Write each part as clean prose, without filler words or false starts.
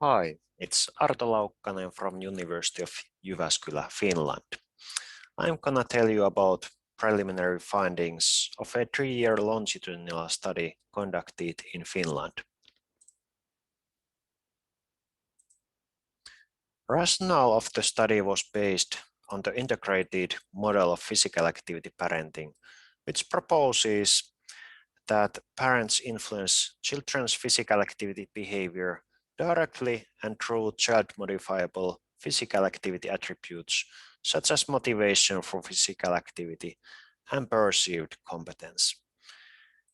Hi, it's Arto Laukkanen from University of Jyväskylä, Finland. I'm gonna tell you about preliminary findings of a 3-year longitudinal study conducted in Finland. Rationale of the study was based on the integrated model of physical activity parenting, which proposes that parents influence children's physical activity behavior directly and through child-modifiable physical activity attributes, such as motivation for physical activity and perceived competence.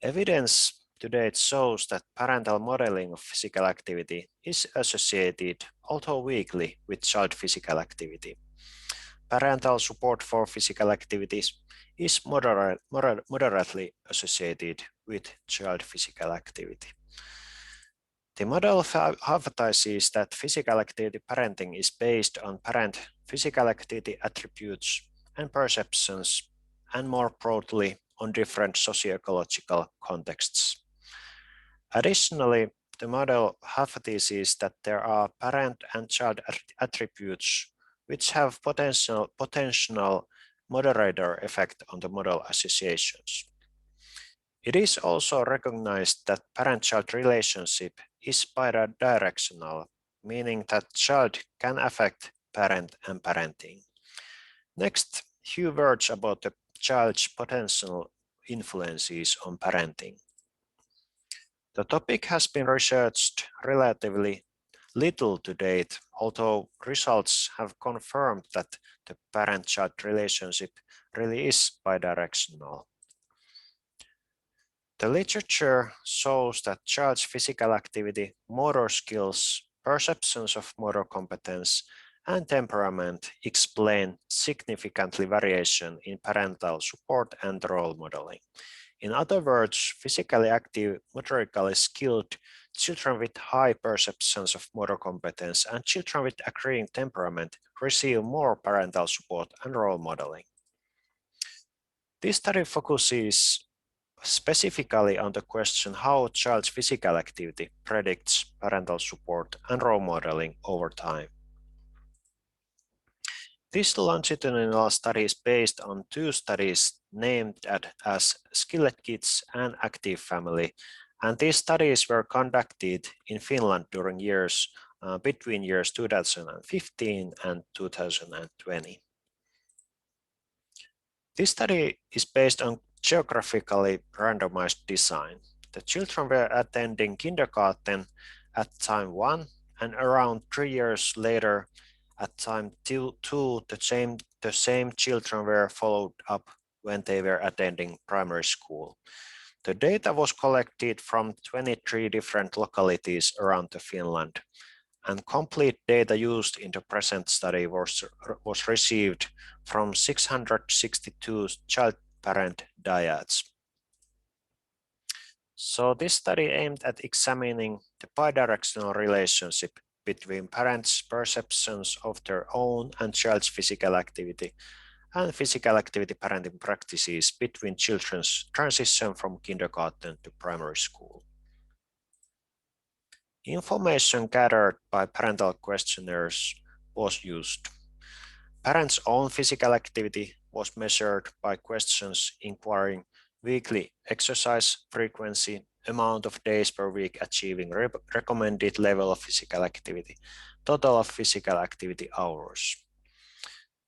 Evidence to date shows that parental modeling of physical activity is associated, although weakly, with child physical activity. Parental support for physical activities is moderately associated with child physical activity. The model hypothesizes that physical activity parenting is based on parent physical activity attributes and perceptions, and more broadly on different socio-ecological contexts. Additionally, the model hypothesizes that there are parent and child attributes which have potential moderator effect on the model associations. It is also recognized that parent-child relationship is bidirectional, meaning that child can affect parent and parenting. Next, few words about the child's potential influences on parenting. The topic has been researched relatively little to date, although results have confirmed that the parent-child relationship really is bidirectional. The literature shows that child's physical activity, motor skills, perceptions of motor competence, and temperament explain significantly variation in parental support and role modeling. In other words, physically active, motorically skilled children with high perceptions of motor competence and children with agreeing temperament receive more parental support and role modeling. This study focuses specifically on the question how child's physical activity predicts parental support and role modeling over time. This longitudinal study is based on 2 studies named as Skillet Kids and Active Family, and these studies were conducted in Finland during between years 2015 and 2020. This study is based on geographically randomized design. The children were attending kindergarten at time 1, and around 3 years later at time 2, the same children were followed up when they were attending primary school. The data was collected from 23 different localities around Finland, and complete data used in the present study was received from 662 child-parent dyads. So this study aimed at examining the bidirectional relationship between parents' perceptions of their own and child's physical activity and physical activity parenting practices between children's transition from kindergarten to primary school. Information gathered by parental questionnaires was used. Parents' own physical activity was measured by questions inquiring weekly exercise frequency, amount of days per week achieving recommended level of physical activity, total of physical activity hours.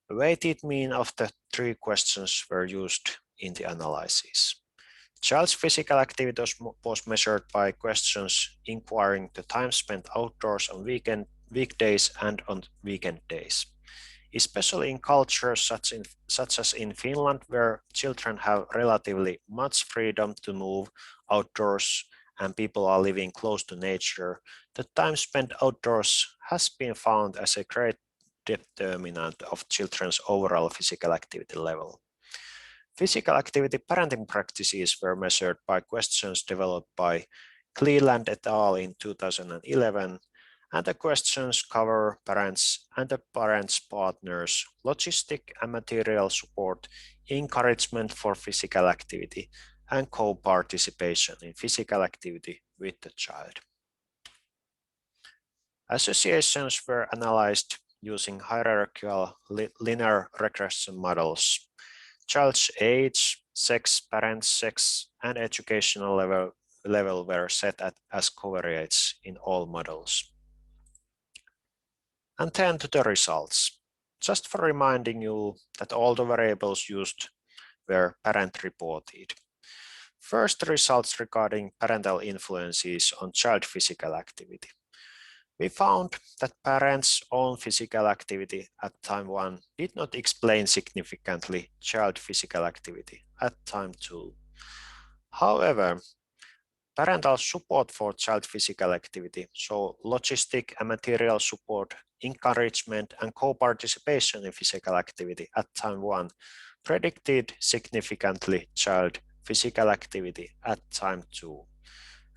The weighted mean of the 3 questions were used in the analysis. Child's physical activity was measured by questions inquiring the time spent outdoors on weekdays and on weekend days. Especially in cultures such as in Finland, where children have relatively much freedom to move outdoors and people are living close to nature, the time spent outdoors has been found as a great determinant of children's overall physical activity level. Physical activity parenting practices were measured by questions developed by Cleland et al. In 2011, and the questions cover parents and the parents' partners, logistic and material support, encouragement for physical activity, and co-participation in physical activity with the child. Associations were analyzed using hierarchical linear regression models. Child's age, sex, parents' sex, and educational level were set as covariates in all models. And then to the results. Just for reminding you that all the variables used were parent-reported. First, the results regarding parental influences on child physical activity. We found that parents' own physical activity at time 1 did not explain significantly child physical activity at time 2. However, parental support for child physical activity, so logistic and material support, encouragement, and co-participation in physical activity at time 1 predicted significantly child physical activity at time 2.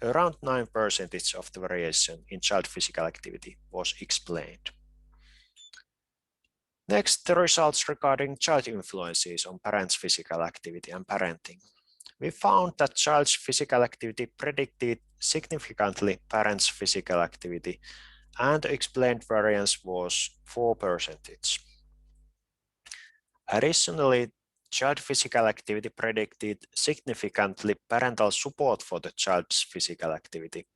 Around 9% of the variation in child physical activity was explained. Next, the results regarding child influences on parents' physical activity and parenting. We found that child's physical activity predicted significantly parents' physical activity, and the explained variance was 4%. Additionally, child physical activity predicted significantly parental support for the child's physical activity.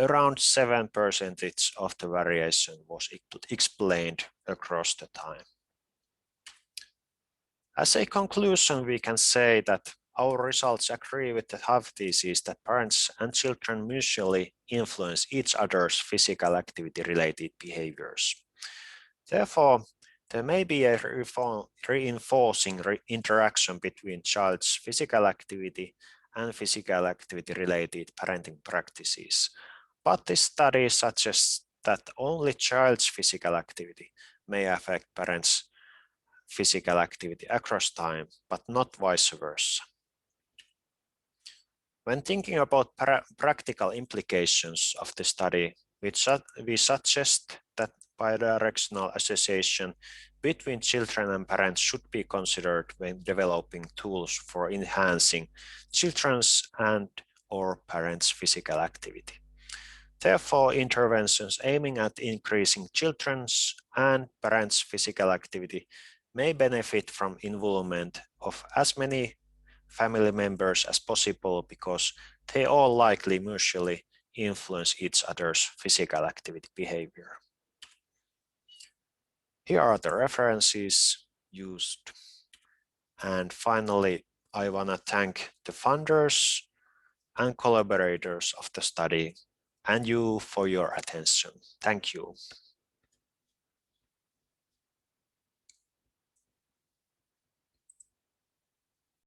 Around 7% of the variation was explained across the time. As a conclusion, we can say that our results agree with the hypothesis that parents and children mutually influence each other's physical activity-related behaviors. Therefore, there may be a reinforcing interaction between child's physical activity and physical activity-related parenting practices. But this study suggests that only child's physical activity may affect parents' physical activity across time, but not vice versa. When thinking about practical implications of the study, we suggest that bidirectional association between children and parents should be considered when developing tools for enhancing children's and/or parents' physical activity. Therefore, interventions aiming at increasing children's and parents' physical activity may benefit from involvement of as many family members as possible because they all likely mutually influence each other's physical activity behavior. Here are the references used. And finally, I want to thank the funders and collaborators of the study and you for your attention. Thank you.